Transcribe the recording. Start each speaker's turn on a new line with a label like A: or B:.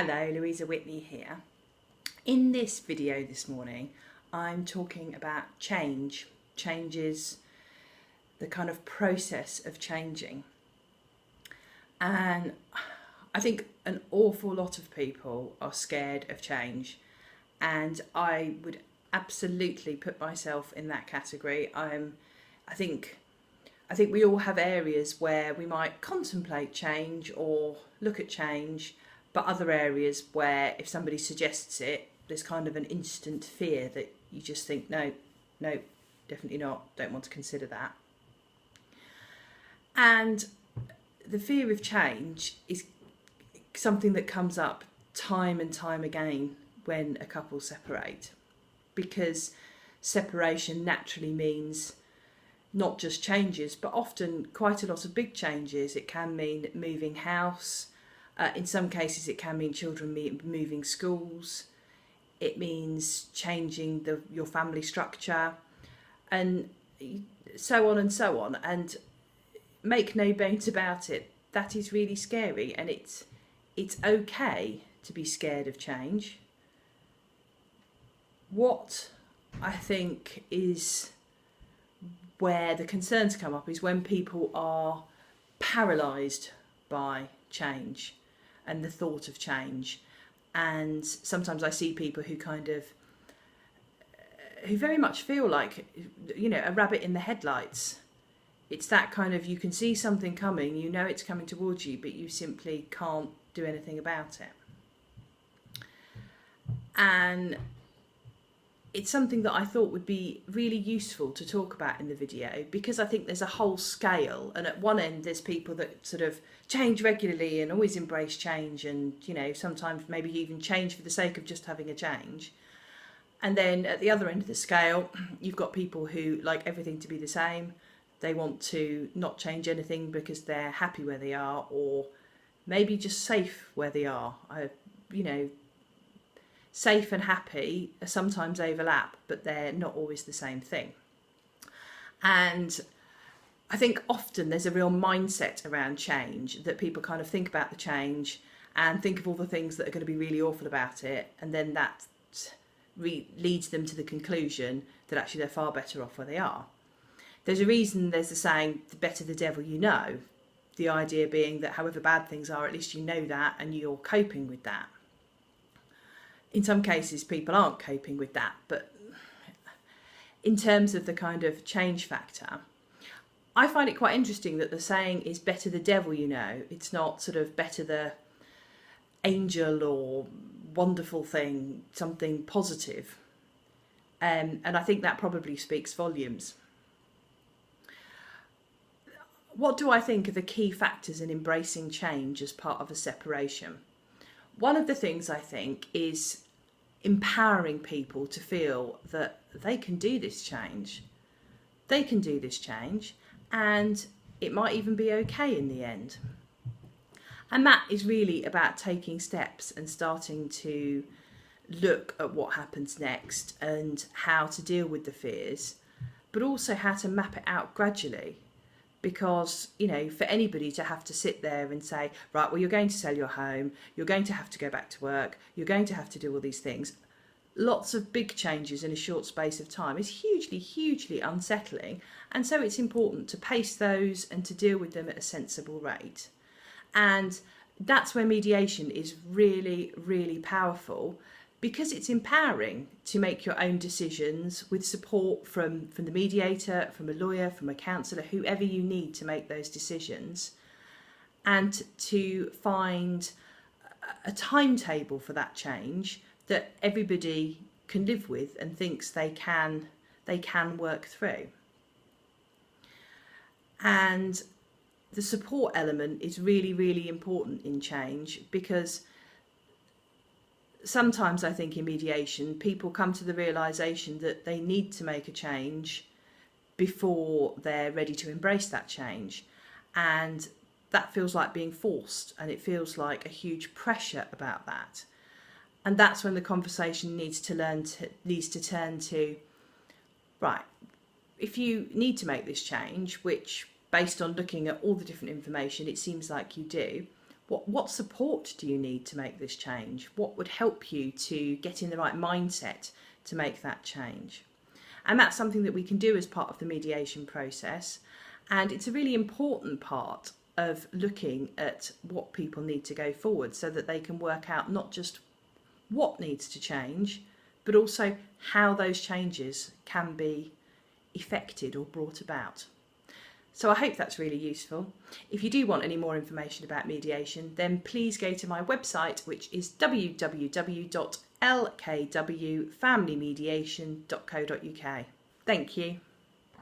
A: Hello, Louisa Whitney here. In this video this morning, I'm talking about change. Change is the kind of process of changing. And I think an awful lot of people are scared of change. And I would absolutely put myself in that category. I think we all have areas where we might contemplate change or look at change, but other areas where if somebody suggests it, there's kind of an instant fear that you just think, no, definitely not, don't want to consider that. And the fear of change is something that comes up time and time again when a couple separate, because separation naturally means not just changes, but often quite a lot of big changes. It can mean moving house. In some cases, it can mean children moving schools. It means changing your family structure, and so on and so on. And make no bones about it, that is really scary, and it's okay to be scared of change. What I think is where the concerns come up is when people are paralysed by change and the thought of change. And sometimes I see people who very much feel like, a rabbit in the headlights. It's that kind of, you can see something coming, you know it's coming towards you, but you simply can't do anything about it. And it's something that I thought would be really useful to talk about in the video, because I think there's a whole scale, and at one end there's people that sort of change regularly and always embrace change, and sometimes maybe even change for the sake of just having a change. And then at the other end of the scale, you've got people who like everything to be the same. They want to not change anything because they're happy where they are, or maybe just safe where they are. Safe and happy sometimes overlap, but they're not always the same thing. And I think often there's a real mindset around change, that people kind of think about the change and think of all the things that are going to be really awful about it, and then that leads them to the conclusion that actually they're far better off where they are. There's a reason there's the saying, the better the devil you know, the idea being that however bad things are, at least you know that and you're coping with that. In some cases, people aren't coping with that, but in terms of the kind of change factor, I find it quite interesting that the saying is better the devil you know. It's not sort of better the angel or wonderful thing, something positive. And I think that probably speaks volumes. What do I think are the key factors in embracing change as part of a separation? One of the things I think is empowering people to feel that they can do this change. They can do this change, and it might even be okay in the end. And that is really about taking steps and starting to look at what happens next and how to deal with the fears, but also how to map it out gradually. Because, for anybody to have to sit there and say, right, well, you're going to sell your home, you're going to have to go back to work, you're going to have to do all these things, lots of big changes in a short space of time is hugely, hugely unsettling. And so it's important to pace those and to deal with them at a sensible rate. And that's where mediation is really, really powerful, because it's empowering to make your own decisions with support from the mediator, from a lawyer, from a counsellor, whoever you need to make those decisions, and to find a timetable for that change that everybody can live with and thinks they can work through. And the support element is really, really important in change, because sometimes I think in mediation, people come to the realisation that they need to make a change before they're ready to embrace that change. And that feels like being forced, and it feels like a huge pressure about that. And that's when the conversation needs to turn to, right, if you need to make this change, which based on looking at all the different information, it seems like you do, What support do you need to make this change? What would help you to get in the right mindset to make that change? And that's something that we can do as part of the mediation process. And it's a really important part of looking at what people need to go forward, so that they can work out not just what needs to change, but also how those changes can be effected or brought about. So I hope that's really useful. If you do want any more information about mediation, then please go to my website, which is www.lkwfamilymediation.co.uk. Thank you.